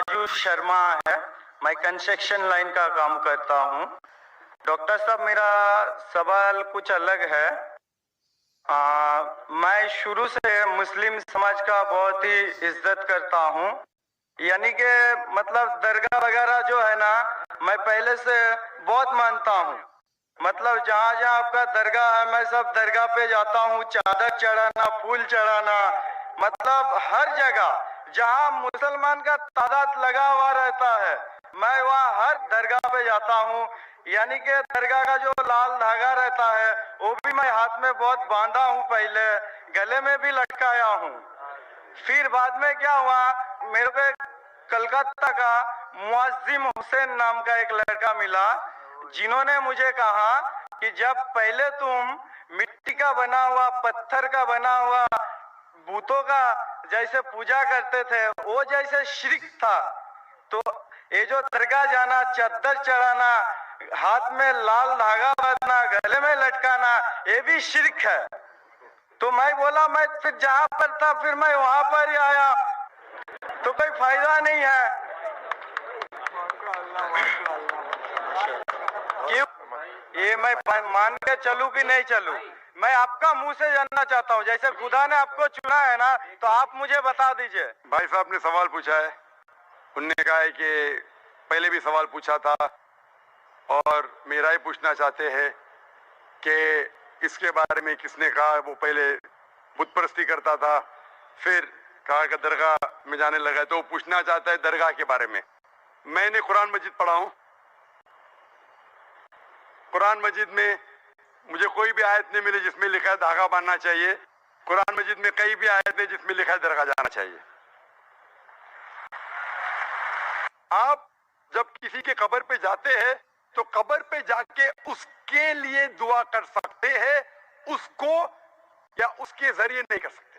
राजू शर्मा है। मैं construction line का काम करता हूँ। डॉक्टर साहब, मेरा सवाल कुछ अलग है। मैं शुरू से मुस्लिम समाज का बहुत ही इज्जत करता हूँ। यानी कि मतलब दरगाह वगैरह जो है ना, मैं पहले से बहुत मानता हूँ। मतलब जहाँ जहाँ आपका दरगाह है, मैं सब दरगाह पे जाता हूँ, चादर चढ़ाना, फूल चढ़ाना, मतलब हर जगह जहाँ मुसलमान का तादाद लगा हुआ रहता है, मैं वहाँ हर दरगाह पे जाता हूँ। यानी कि दरगाह का जो लाल धागा रहता है वो भी मैं हाथ में बहुत बांधा हूँ, पहले गले में भी लटकाया हूँ। फिर बाद में क्या हुआ, मेरे को कलकत्ता का मुअज्जिम हुसैन नाम का एक लड़का मिला, जिन्होंने मुझे कहा कि जब पहले तुम मिट्टी का बना हुआ, पत्थर का बना हुआ बूतों का जैसे पूजा करते थे, वो जैसे शिर्क था, तो ये जो दरगाह जाना, चद्दर चढ़ाना, हाथ में लाल धागा बांधना, गले में लटकाना, ये भी शिर्क है। तो मैं बोला, मैं फिर जहां पर था फिर मैं वहां पर ही आया, तो कोई फायदा नहीं है। क्यों? ये मैं मान के चलूं कि नहीं चलूं? मैं आपका मुंह से जानना चाहता हूं। जैसे खुदा ने आपको चुना है ना, तो आप मुझे बता दीजिए। भाई साहब ने सवाल पूछा है, उनने कहा है कि पहले भी सवाल पूछा था और मेरा ही पूछना चाहते हैं कि इसके बारे में किसने कहा वो पहले बुत परस्ती करता था, फिर कहा कि दरगाह में जाने लगा, तो वो पूछना चाहता है दरगाह के बारे में। मैंने कुरान मजीद पढ़ा हूँ, कुरान मजीद में मुझे कोई भी आयत नहीं मिली जिसमें लिखा है धागा बांधना चाहिए। कुरान मजीद में कई भी आयत नहीं जिसमें लिखा है दरगाह जाना चाहिए। आप जब किसी के कब्र पे जाते हैं तो कब्र पे जाके उसके लिए दुआ कर सकते हैं, उसको या उसके जरिए नहीं कर सकते।